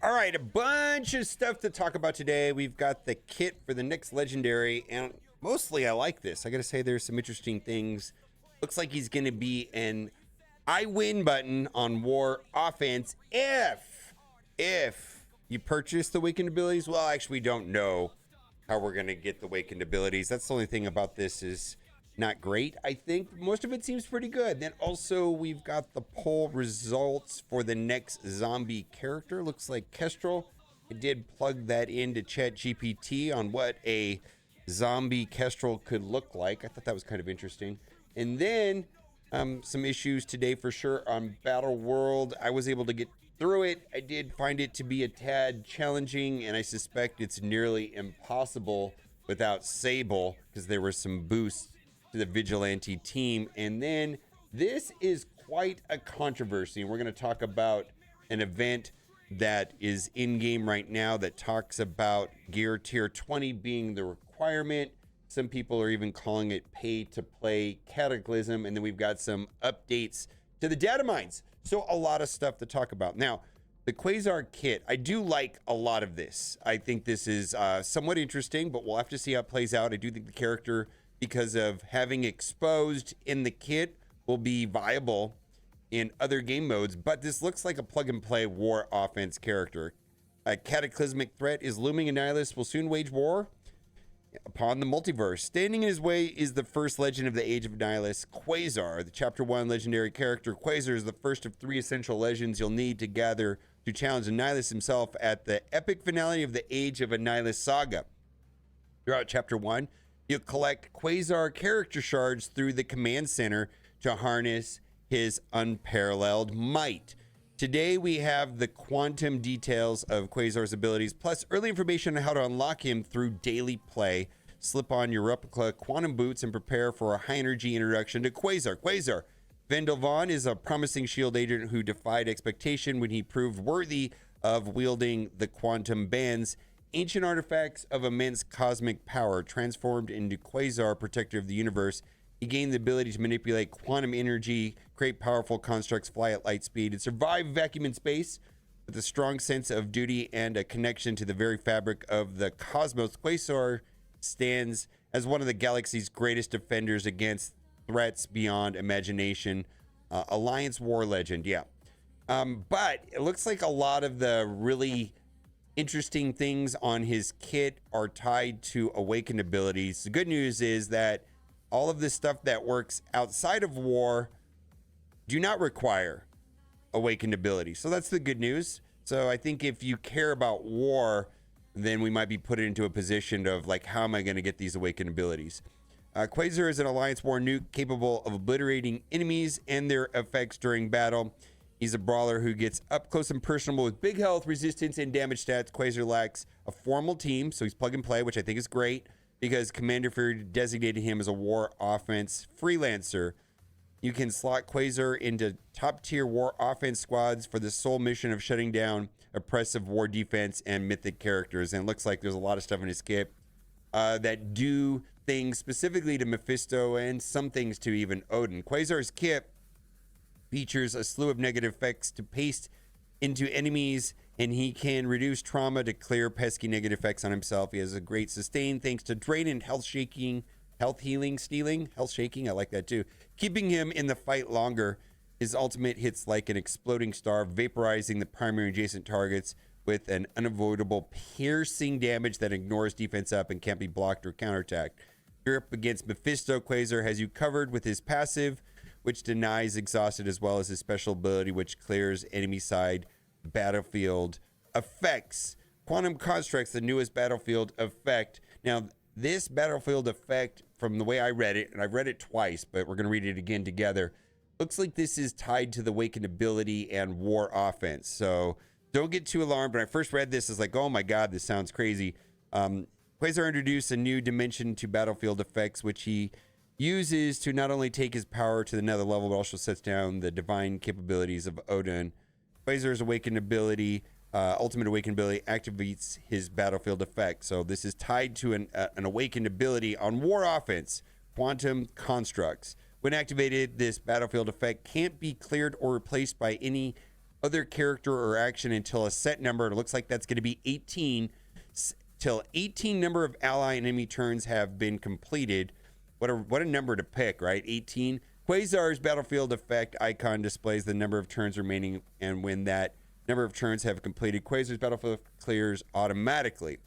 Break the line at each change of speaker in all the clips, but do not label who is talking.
All right, a bunch of stuff to talk about today. We've got the kit for the next legendary, and mostly I like this. I gotta say, there's some interesting things. Looks like he's gonna be an I win button on war offense if you purchase the awakened abilities. Well, actually, we don't know how we're gonna get the awakened abilities. That's the only thing about this is not great. I think most of it seems pretty good. Then also we've got the poll results for the next zombie character. Looks like Kestrel. I did plug that into Chat GPT on what a zombie Kestrel could look like. I thought that was kind of interesting. And then some issues today for sure on Battle World. I was able to get through it. I did find it to be a tad challenging, and I suspect it's nearly impossible without Sable because there were some boosts to the vigilante team. And then this is quite a controversy, and we're going to talk about an event that is in game right now that talks about gear tier 20 being the requirement. Some people are even calling it pay to play Cataclysm. And then we've got some updates to the data mines. So a lot of stuff to talk about. Now, the Quazar kit, I do like a lot of this. I think this is somewhat interesting, but we'll have to see how it plays out. I do think the character, because of having exposed in the kit, will be viable in other game modes, but this looks like a plug and play war offense character. A cataclysmic threat is looming, and Nihilus will soon wage war upon the multiverse. Standing in his way is the first legend of the Age of Nihilus, Quasar, the Chapter 1 legendary character. Quasar is the first of 3 essential legends you'll need to gather to challenge Nihilus himself at the epic finale of the Age of Nihilus saga. Throughout Chapter 1, you'll collect Quasar character shards through the command center to harness his unparalleled might. Today we have the quantum details of Quasar's abilities, plus early information on how to unlock him through daily play. Slip on your replica quantum boots and prepare for a high energy introduction to Quasar. Quasar Vendel Vaughn is a promising shield agent who defied expectation when he proved worthy of wielding the quantum bands, ancient artifacts of immense cosmic power. Transformed into Quasar, protector of the universe, he gained the ability to manipulate quantum energy, create powerful constructs, fly at light speed, and survive vacuum in space. With a strong sense of duty and a connection to the very fabric of the cosmos, Quasar stands as one of the galaxy's greatest defenders against threats beyond imagination. Alliance war legend, yeah. But it looks like a lot of the really interesting things on his kit are tied to awakened abilities. The good news is that all of this stuff that works outside of war do not require awakened abilities. So that's the good news. So I think if you care about war, then we might be put into a position of like, how am I going to get these awakened abilities? Quasar is an Alliance war nuke capable of obliterating enemies and their effects during battle. He's a brawler who gets up close and personal with big health, resistance, and damage stats. Quasar lacks a formal team, so he's plug and play, which I think is great, because Commander Fury designated him as a war offense freelancer. You can slot Quasar into top-tier war offense squads for the sole mission of shutting down oppressive war defense and mythic characters. And it looks like there's a lot of stuff in his kit that do things specifically to Mephisto and some things to even Odin. Quasar's kit features a slew of negative effects to paste into enemies, and he can reduce trauma to clear pesky negative effects on himself. He has a great sustain thanks to drain and health shaking, health healing, stealing, health shaking. I like that too. Keeping him in the fight longer. His ultimate hits like an exploding star, vaporizing the primary adjacent targets with an unavoidable piercing damage that ignores defense up and can't be blocked or counterattacked. You're up against Mephisto. Quasar has you covered with his passive, which denies exhausted, as well as his special ability, which clears enemy side battlefield effects. Quantum Constructs, the newest battlefield effect. Now, this battlefield effect, from the way I read it, and I've read it twice, but we're going to read it again together, looks like this is tied to the Awakened ability and war offense. So don't get too alarmed. When I first read this, it's like, oh my God, this sounds crazy. Quasar introduced a new dimension to battlefield effects, which he uses to not only take his power to another level, but also sets down the divine capabilities of Odin. Quasar's awakened ability, ultimate awakened ability, activates his battlefield effect. So this is tied to an awakened ability on war offense, Quantum Constructs. When activated, this battlefield effect can't be cleared or replaced by any other character or action until a set number. It looks like that's going to be 18 till 18 number of ally and enemy turns have been completed. What a number to pick, right? 18. Quasar's battlefield effect icon displays the number of turns remaining, and when that number of turns have completed, Quasar's battlefield clears automatically.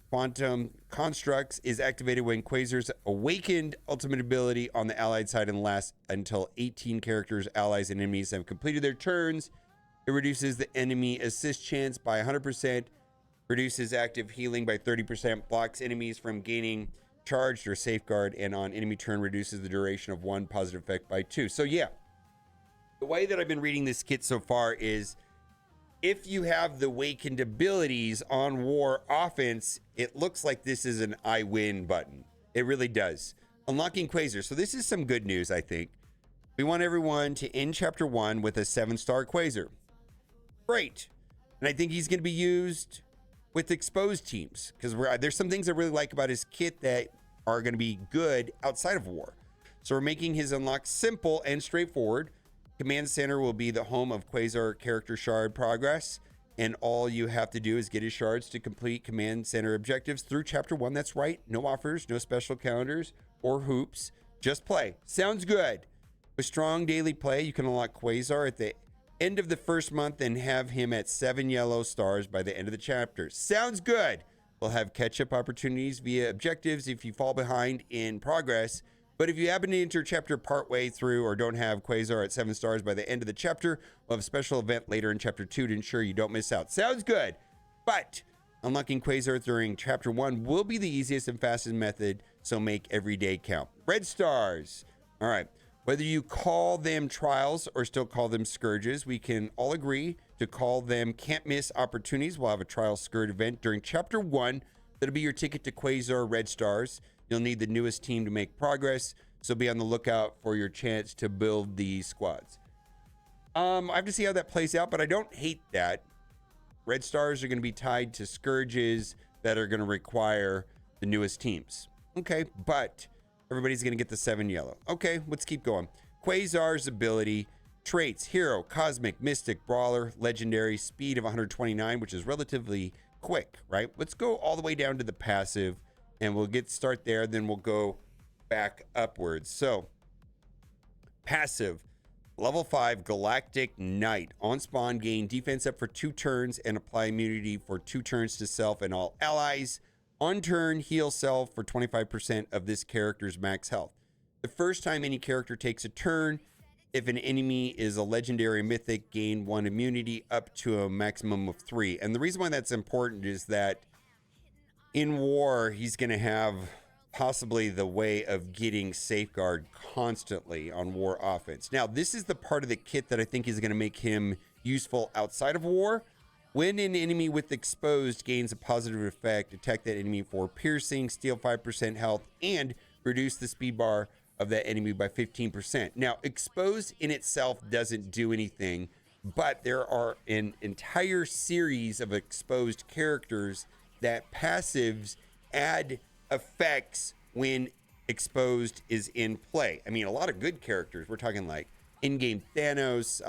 Quantum Constructs is activated when Quasar's awakened ultimate ability on the allied side and lasts until 18 characters, allies, and enemies have completed their turns. It reduces the enemy assist chance by 100%, reduces active healing by 30%, blocks enemies from gaining charged or safeguard, and on enemy turn reduces the duration of one positive effect by 2. So yeah, the way that I've been reading this kit so far is if you have the awakened abilities on war offense, it looks like this is an I win button. It really does. Unlocking Quasar. So this is some good news, I think. We want everyone to end chapter 1 with a 7-star Quasar. Great. And I think he's going to be used with exposed teams, because there's some things I really like about his kit that are going to be good outside of war. So we're making his unlock simple and straightforward. Command Center will be the home of Quasar character shard progress, and all you have to do is get his shards to complete Command Center objectives through chapter 1. That's right. No offers, no special calendars or hoops. Just play. Sounds good. With strong daily play, you can unlock Quasar at the end of the first month and have him at 7 yellow stars by the end of the chapter. Sounds good. We'll have catch-up opportunities via objectives if you fall behind in progress. But if you happen to enter chapter partway through or don't have Quasar at 7 stars by the end of the chapter, we'll have a special event later in chapter 2 to ensure you don't miss out. Sounds good. But unlocking Quasar during chapter 1 will be the easiest and fastest method, so make every day count. Red stars. All right. Whether you call them trials or still call them scourges, we can all agree to call them can't miss opportunities. We'll have a trial scourge event during chapter 1. That'll be your ticket to Quasar red stars. You'll need the newest team to make progress, so be on the lookout for your chance to build these squads. I have to see how that plays out, but I don't hate that. Red stars are going to be tied to scourges that are going to require the newest teams. Okay, but everybody's going to get the 7 yellow. Okay, let's keep going. Quasar's ability, traits, hero, cosmic, mystic, brawler, legendary, speed of 129, which is relatively quick, right? Let's go all the way down to the passive, and we'll start there, then we'll go back upwards. So, passive, level 5, Galactic Knight. On spawn, gain defense up for 2 turns and apply immunity for 2 turns to self and all allies. On turn, heal self for 25% of this character's max health. The first time any character takes a turn, if an enemy is a legendary mythic, gain 1 immunity up to a maximum of 3. And the reason why that's important is that in war, he's going to have possibly the way of getting safeguard constantly on war offense. Now, this is the part of the kit that I think is going to make him useful outside of war. When an enemy with exposed gains a positive effect, attack that enemy for piercing, steal 5% health, and reduce the speed bar of that enemy by 15%. Now, exposed in itself doesn't do anything, but there are an entire series of exposed characters that passives add effects when exposed is in play. I mean, a lot of good characters. We're talking like in-game Thanos,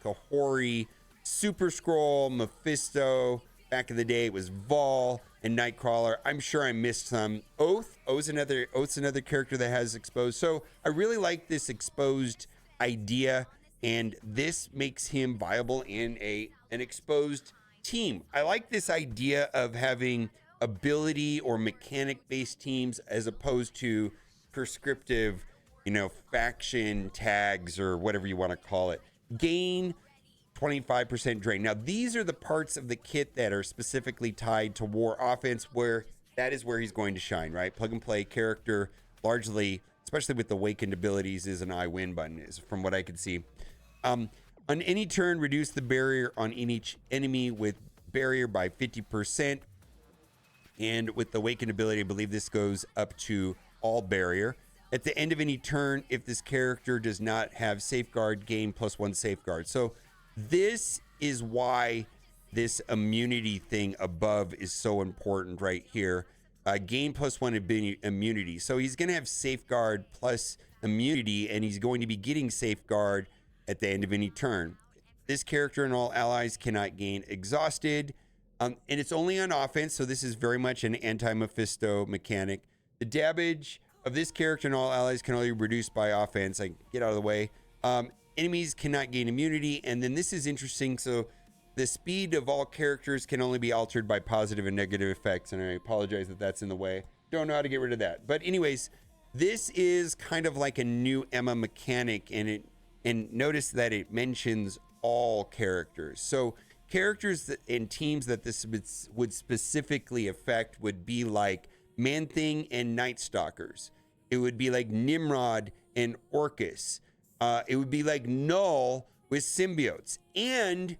Kahori, Super Scroll, Mephisto. Back in the day, it was Vol and Nightcrawler. I'm sure I missed some. Oath's another character that has exposed. So I really like this exposed idea, and this makes him viable in an exposed team. I like this idea of having ability or mechanic based teams as opposed to prescriptive, faction tags or whatever you want to call it. Gain 25% drain. Now, these are the parts of the kit that are specifically tied to war offense, where that is where he's going to shine, right? Plug and play character, largely, especially with the awakened abilities, is an I win button, is from what I can see. On any turn, reduce the barrier on each enemy with barrier by 50%. And with the awakened ability, I believe this goes up to all barrier. At the end of any turn, if this character does not have safeguard, gain +1 safeguard. So this is why this immunity thing above is so important right here. Gain +1 immunity. So he's going to have safeguard plus immunity, and he's going to be getting safeguard at the end of any turn. This character and all allies cannot gain exhausted. And it's only on offense, so this is very much an anti-Mephisto mechanic. The damage of this character and all allies can only be reduced by offense. Like, get out of the way. Enemies cannot gain immunity. And then this is interesting. So the speed of all characters can only be altered by positive and negative effects. And I apologize that that's in the way. Don't know how to get rid of that. But anyways, this is kind of like a new Emma mechanic. And notice that it mentions all characters. So characters and teams that this would specifically affect would be like Man-Thing and Night Stalkers. It would be like Nimrod and Orcus. It would be like Null with symbiotes. And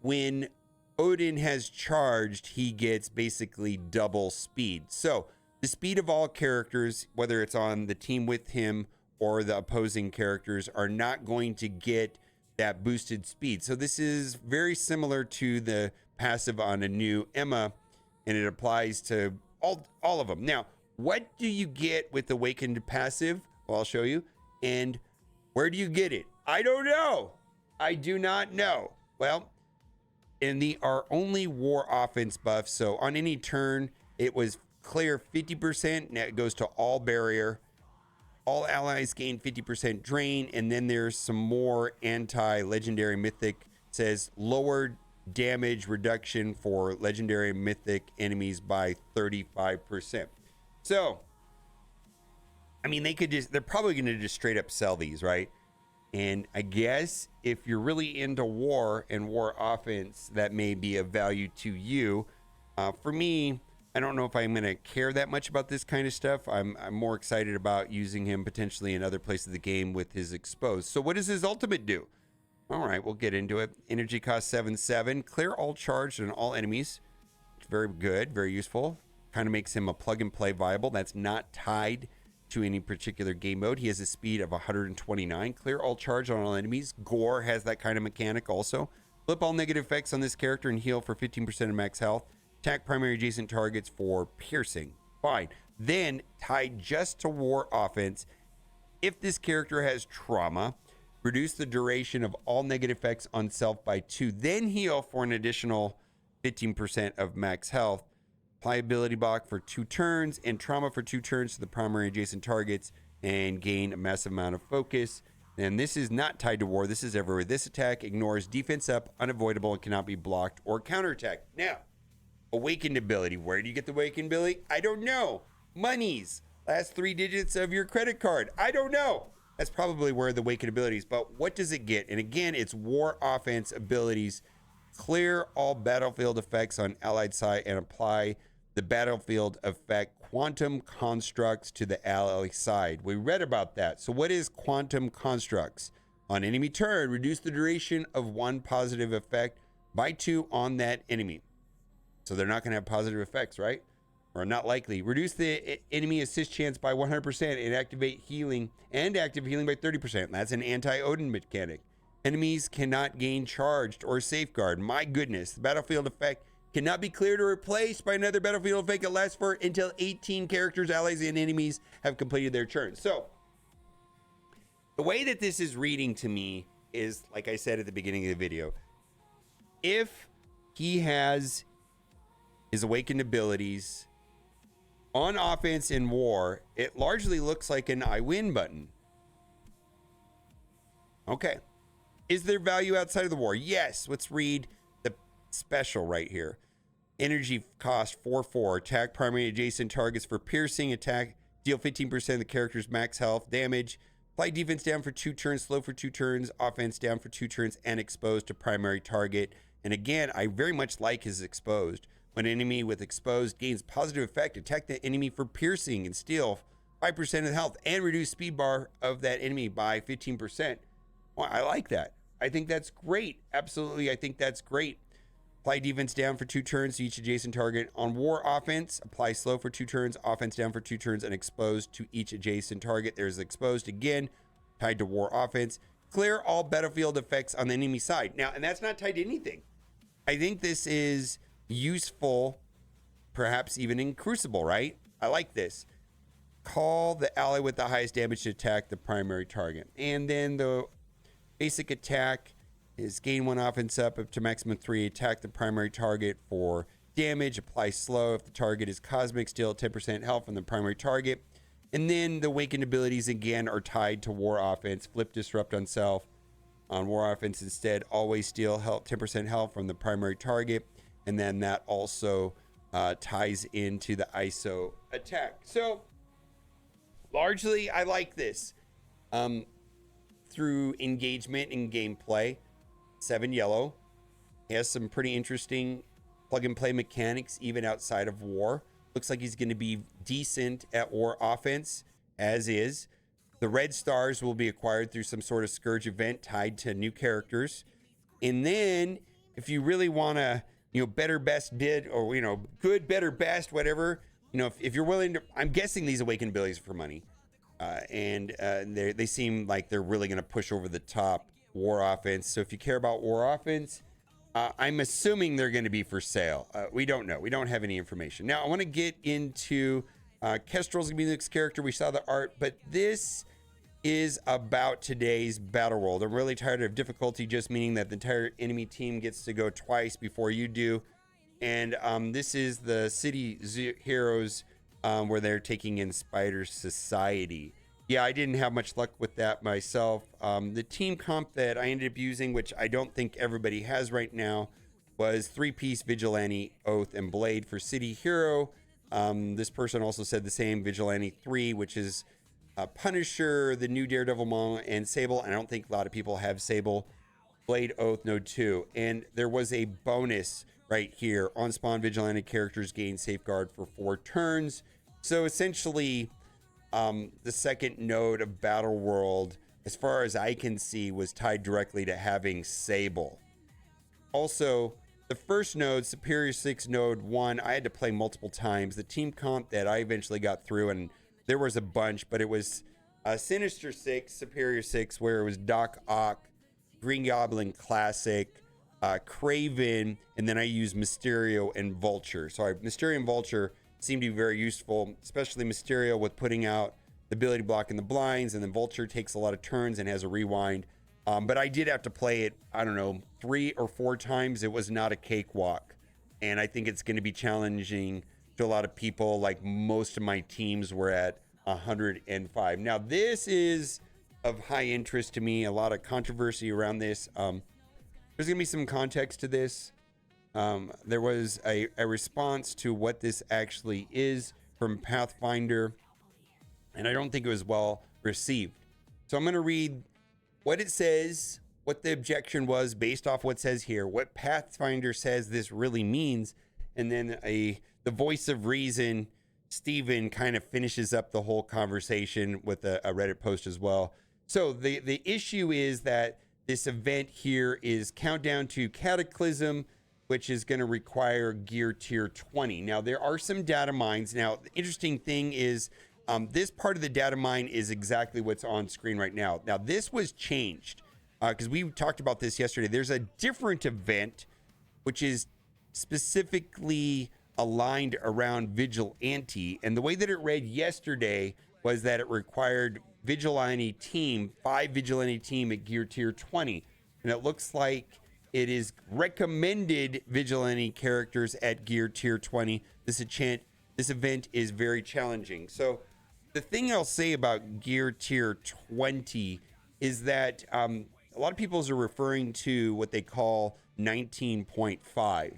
when Odin has charged, he gets basically double speed. So the speed of all characters, whether it's on the team with him or the opposing characters, are not going to get that boosted speed. So this is very similar to the passive on a new Emma, and it applies to all of them. Now, what do you get with Awakened passive? Well, I'll show you. And where do you get it? I don't know. I do not know. Well, in our only war offense buff, so on any turn, it was clear 50%. Now it goes to all barrier. All allies gain 50% drain, and then there's some more anti-legendary mythic. It says lower damage reduction for legendary mythic enemies by 35%. So, I mean, they're probably going to just straight up sell these, right? And I guess if you're really into war and war offense, that may be of value to you. For me, I don't know if I'm going to care that much about this kind of stuff. I'm more excited about using him potentially in other places of the game with his exposed. So what does his ultimate do? All right, we'll get into it. Energy cost 7/7. Clear all charged and all enemies. Very good, very useful. Kind of makes him a plug and play viable. That's not tied to any particular game mode. He has a speed of 129. Clear all charged on all enemies. Gore has that kind of mechanic also. Flip all negative effects on this character and heal for 15% of max health. Attack primary adjacent targets for piercing. Fine. Then, tied just to war offense, if this character has trauma, reduce the duration of all negative effects on self by 2. Then heal for an additional 15% of max health. Apply ability block for 2 turns and trauma for 2 turns to the primary adjacent targets and gain a massive amount of focus. And this is not tied to war. This is everywhere. This attack ignores defense up, unavoidable, and cannot be blocked or counterattacked. Now, Awakened ability. Where do you get the Awakened ability? I don't know. Monies. Last 3 digits of your credit card. I don't know. That's probably where the Awakened abilities. But what does it get? And again, it's war offense abilities. Clear all battlefield effects on allied side and apply the battlefield effect quantum constructs to the ally side. We read about that. So what is quantum constructs? On enemy turn, reduce the duration of 1 positive effect by 2 on that enemy. So they're not going to have positive effects, right? Or not likely. Reduce the enemy assist chance by 100% and activate healing and active healing by 30%. That's an anti-Odin mechanic. Enemies cannot gain charged or safeguard. My goodness. The battlefield effect cannot be cleared or replaced by another battlefield effect that lasts for until 18 characters, allies, and enemies have completed their turn. So the way that this is reading to me is, like I said at the beginning of the video, if he has his Awakened abilities on offense in war, it largely looks like an I win button. Okay. Is there value outside of the war? Yes. Let's read the special right here. Energy cost 4/4. Attack primary adjacent targets for piercing. Attack. Deal 15% of the character's max health damage. Apply defense down for 2 turns. Slow for 2 turns. Offense down for 2 turns. And exposed to primary target. And again, I very much like his exposed. When an enemy with exposed gains positive effect, attack the enemy for piercing and steal 5% of the health and reduce speed bar of that enemy by 15%. Well, I like that. I think that's great. Absolutely, I think that's great. Apply defense down for 2 turns to each adjacent target. On war offense, apply slow for 2 turns, offense down for 2 turns, and exposed to each adjacent target. There's exposed again, tied to war offense. Clear all battlefield effects on the enemy side. Now, and that's not tied to anything. I think this is useful, perhaps even in Crucible, right? I like this. Call the ally with the highest damage to attack the primary target. And then the basic attack is gain 1 offense up to maximum 3, attack the primary target for damage, apply slow if the target is cosmic, steal 10% health from the primary target. And then the awakened abilities again are tied to war offense, flip disrupt on self. On war offense instead, always steal health, 10% health from the primary target. And then that also ties into the ISO attack. So largely I like this. Through engagement and gameplay, 7 yellow. He has some pretty interesting plug and play mechanics even outside of war. Looks like he's going to be decent at war offense as is. The red stars will be acquired through some sort of Scourge event tied to new characters. And then if you really want to, better, best, bid, or, good, better, best, whatever, if you're willing to, I'm guessing these awakened abilities are for money. They seem like they're really going to push over the top war offense. So if you care about war offense, I'm assuming they're going to be for sale. We don't know. We don't have any information. Now, I want to get into Kestrel's going to be the next character. We saw the art, but this is about today's battle world. I'm really tired of difficulty just meaning that the entire enemy team gets to go twice before you do. And this is the City Heroes where they're taking in Spider Society. Yeah, I didn't have much luck with that myself. The team comp that I ended up using, which I don't think everybody has right now, was 3-piece Vigilante, Oath, and Blade for City Hero. This person also said the same, Vigilante 3, which is Punisher, the new Daredevil Mom, and Sable. I don't think a lot of people have Sable. Blade, Oath, no 2. And there was a bonus right here. On spawn, Vigilante characters gain Safeguard for 4 turns. So essentially, the second node of Battle World, as far as I can see, was tied directly to having Sable. Also, the first node, Superior 6 node 1, I had to play multiple times. The team comp that I eventually got through, and there was a bunch, but it was Sinister 6, Superior 6, where it was Doc Ock, Green Goblin Classic, Craven, and then I used Mysterio and Vulture. So Mysterio and Vulture seemed to be very useful, especially Mysterio with putting out the ability block in the blinds, and then Vulture takes a lot of turns and has a rewind. But I did have to play it, 3 or 4 times. It was not a cakewalk. And I think it's going to be challenging to a lot of people. Like most of my teams were at 105. Now, this is of high interest to me. A lot of controversy around this. There's going to be some context to this. There was a response to what this actually is from Pathfinder, and I don't think it was well received. So I'm going to read what it says, what the objection was based off what it says here, what Pathfinder says this really means, and then the voice of reason, Steven, kind of finishes up the whole conversation with a Reddit post as well. So the issue is that this event here is Countdown to Cataclysm, which is going to require gear tier 20. Now, there are some data mines. Now, the interesting thing is this part of the data mine is exactly what's on screen right now. Now, this was changed because we talked about this yesterday. There's a different event, which is specifically aligned around Vigilante. And the way that it read yesterday was that it required Vigilante team, 5 Vigilante team at gear tier 20. And it looks like it is recommended Vigilante characters at gear tier 20. This event is very challenging. So the thing I'll say about gear tier 20 is that a lot of people are referring to what they call 19.5,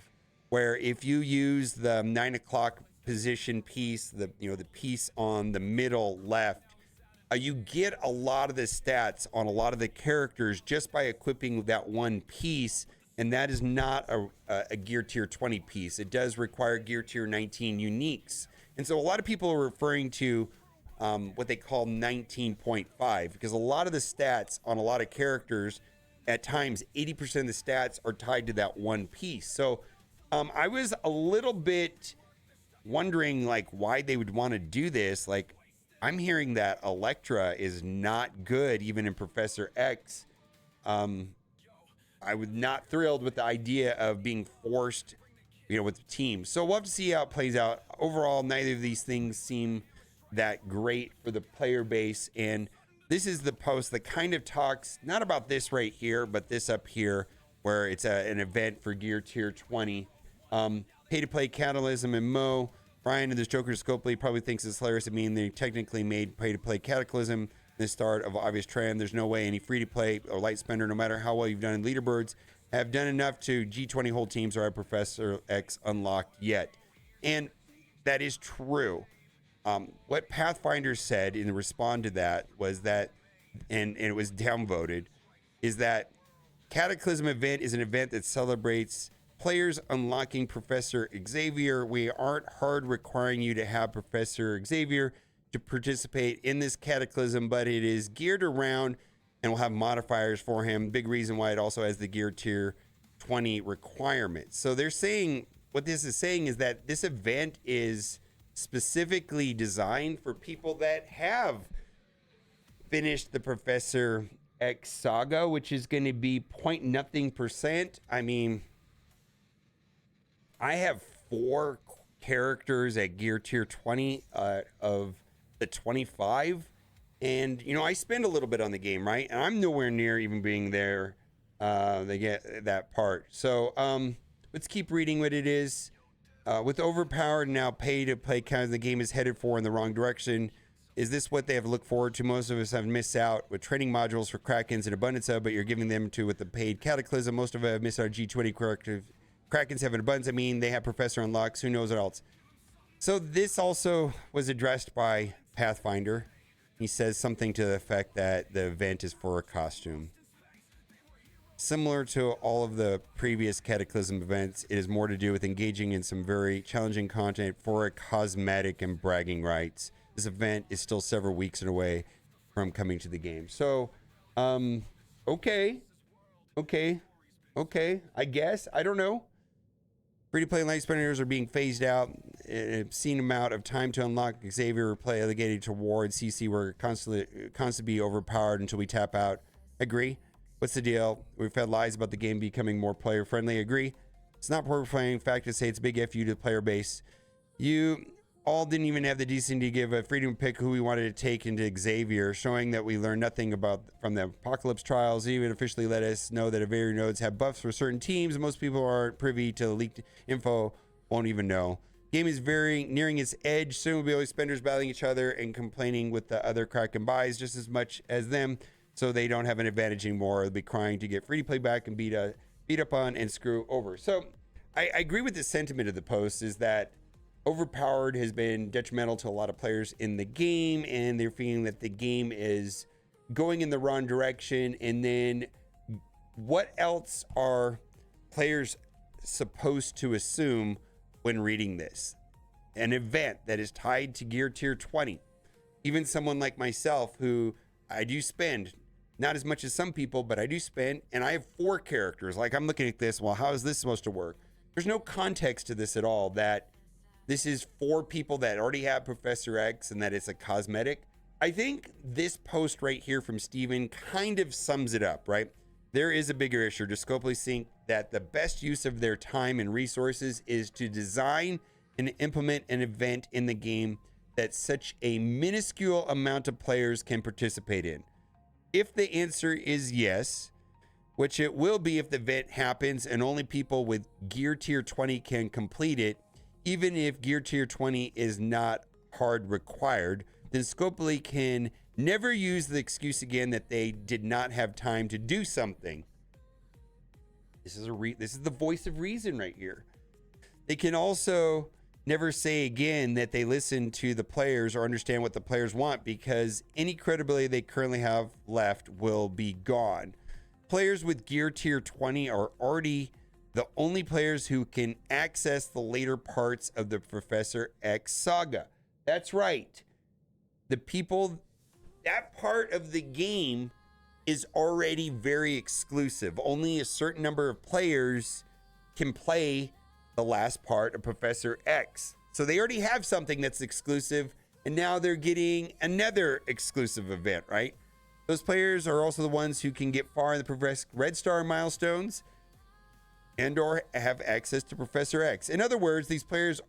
where if you use the 9 o'clock position piece, the piece on the middle left, you get a lot of the stats on a lot of the characters just by equipping that one piece, and that is not a gear tier 20 piece. It does require gear tier 19 uniques. And so a lot of people are referring to what they call 19.5, because a lot of the stats on a lot of characters, at times 80% of the stats are tied to that one piece. So I was a little bit wondering why they would want to do this. I'm hearing that Elektra is not good even in Professor X. I was not thrilled with the idea of being forced, with the team. So we'll have to see how it plays out. Overall, neither of these things seem that great for the player base. And this is the post that kind of talks not about this right here, but this up here, where it's an event for Gear Tier 20. Pay to play Cataclysm and Mo. Brian and this Joker Scopely probably thinks it's hilarious. I mean, they technically made pay to play Cataclysm the start of obvious trend. There's no way any free to play or light spender, no matter how well you've done in leaderboards, have done enough to G20 hold teams or have Professor X unlocked yet. And that is true. What Pathfinder said in response to that was that, and it was downvoted, is that Cataclysm event is an event that celebrates players unlocking Professor Xavier. We aren't hard requiring you to have Professor Xavier to participate in this Cataclysm, but it is geared around and will have modifiers for him. Big reason why it also has the Gear Tier 20 requirement. So they're saying, what this is saying is that this event is specifically designed for people that have finished the Professor X saga, which is going to be point nothing percent. I mean, I have 4 characters at Gear Tier 20 of the 25, and you know, I spend a little bit on the game, right? And I'm nowhere near even being there. They get that part. So let's keep reading what it is. With overpowered now pay to play counts, the game is headed for in the wrong direction. Is this what they have looked forward to? Most of us have missed out with training modules for Krakens and abundance of, but you're giving them to with the paid Cataclysm. Most of us have missed our G20 corrective. Krakens have an abundance. I mean, they have Professor unlocks. Who knows what else? So this also was addressed by Pathfinder. He says something to the effect that the event is for a costume. Similar to all of the previous Cataclysm events, it is more to do with engaging in some very challenging content for a cosmetic and bragging rights. This event is still several weeks away from coming to the game. So, okay, I guess. I don't know. Free-to-play light spenders are being phased out. An obscene amount of time to unlock Xavier play relegated towards CC. We're constantly overpowered until we tap out. Agree. What's the deal? We've had lies about the game becoming more player friendly. Agree. It's not poor playing. Fact to say, it's a big FU to the player base. You all didn't even have the decency to give a freedom pick who we wanted to take into Xavier, showing that we learned nothing about from the Apocalypse trials. Even officially let us know that Xavier nodes have buffs for certain teams. Most people aren't privy to leaked info, won't even know. Game is very nearing its edge. Soon will be always spenders battling each other and complaining with the other Kraken buys just as much as them. So they don't have an advantage anymore. They'll be crying to get free to play back and beat up on and screw over. So I agree with the sentiment of the post, is that overpowered has been detrimental to a lot of players in the game, and they're feeling that the game is going in the wrong direction. And then what else are players supposed to assume when reading this? An event that is tied to Gear Tier 20. Even someone like myself, who I do spend not as much as some people, but I do spend, and I have 4 characters. Like, I'm looking at this, well, how is this supposed to work? There's no context to this at all, that this is for people that already have Professor X and that it's a cosmetic. I think this post right here from Steven kind of sums it up, right? There is a bigger issue. Discopely think that the best use of their time and resources is to design and implement an event in the game that such a minuscule amount of players can participate in. If the answer is yes, which it will be if the event happens and only people with Gear Tier 20 can complete it, even if Gear Tier 20 is not hard required, then Scopely can never use the excuse again that they did not have time to do something. This is the voice of reason right here. They can also never say again that they listen to the players or understand what the players want, because any credibility they currently have left will be gone. Players with Gear Tier 20 are already the only players who can access the later parts of the Professor X saga. That's right. The people, that part of the game is already very exclusive. Only a certain number of players can play the last part of Professor X. So they already have something that's exclusive, and now they're getting another exclusive event, right? Those players are also the ones who can get far in the Professor Red Star milestones and or have access to Professor X. In other words, these players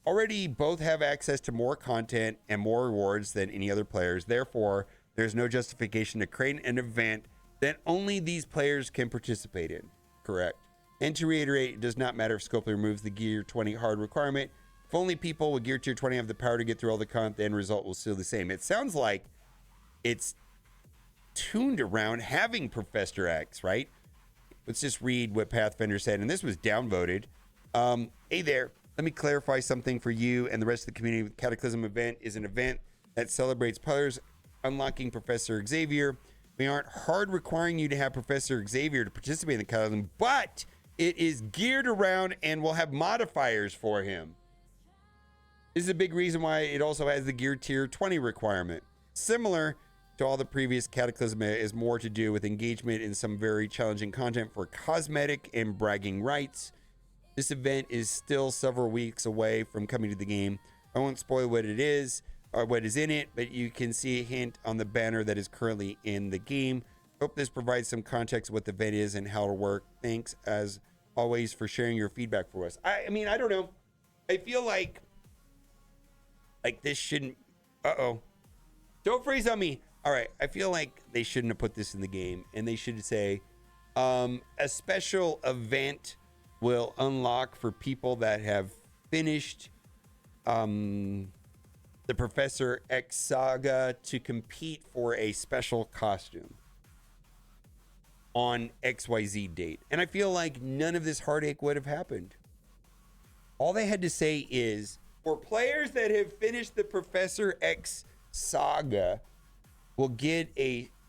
already both have access to more content and more rewards than any other players. Therefore, There's no justification to create an event that only these players can participate in. Correct. And to reiterate, it does not matter if Scopely removes the Gear 20 hard requirement. If only people with Gear Tier 20 have the power to get through all the content, the end result will still be the same. It sounds like it's tuned around having Professor X, right? Let's just read what Pathfinder said, and this was downvoted. Hey there, let me clarify something for you and the rest of the community. Cataclysm event is an event that celebrates players unlocking Professor Xavier. We aren't hard requiring you to have Professor Xavier to participate in the Cataclysm, but it is geared around and will have modifiers for him. This is a big reason why it also has the Gear Tier 20 requirement. Similar to all the previous Cataclysm, is more to do with engagement in some very challenging content for cosmetic and bragging rights. This event is still several weeks away from coming to the game. I won't spoil what it is or what is in it, but you can see a hint on the banner that is currently in the game. Hope this provides some context of what the event is and how it'll work. Thanks as always for sharing your feedback for us. I mean, I don't know. I feel like this shouldn't. Don't freeze on me. All right. I feel like they shouldn't have put this in the game, and they should say a special event will unlock for people that have finished the Professor X saga to compete for a special costume on XYZ date. And I feel like none of this heartache would have happened. All they had to say is, for players that have finished the Professor X saga,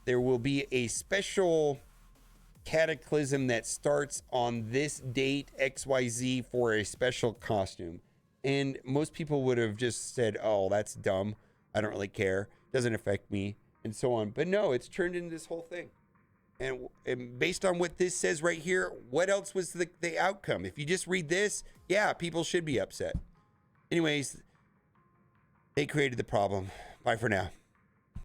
there will be a special Cataclysm that starts on this date XYZ for a special costume. And most people would have just said, oh, that's dumb, I don't really care, doesn't affect me, and so on. But no, it's turned into this whole thing. And based on what this says right here, what else was the outcome? If you just read this, yeah, people should be upset. Anyways, they created the problem. Bye for now.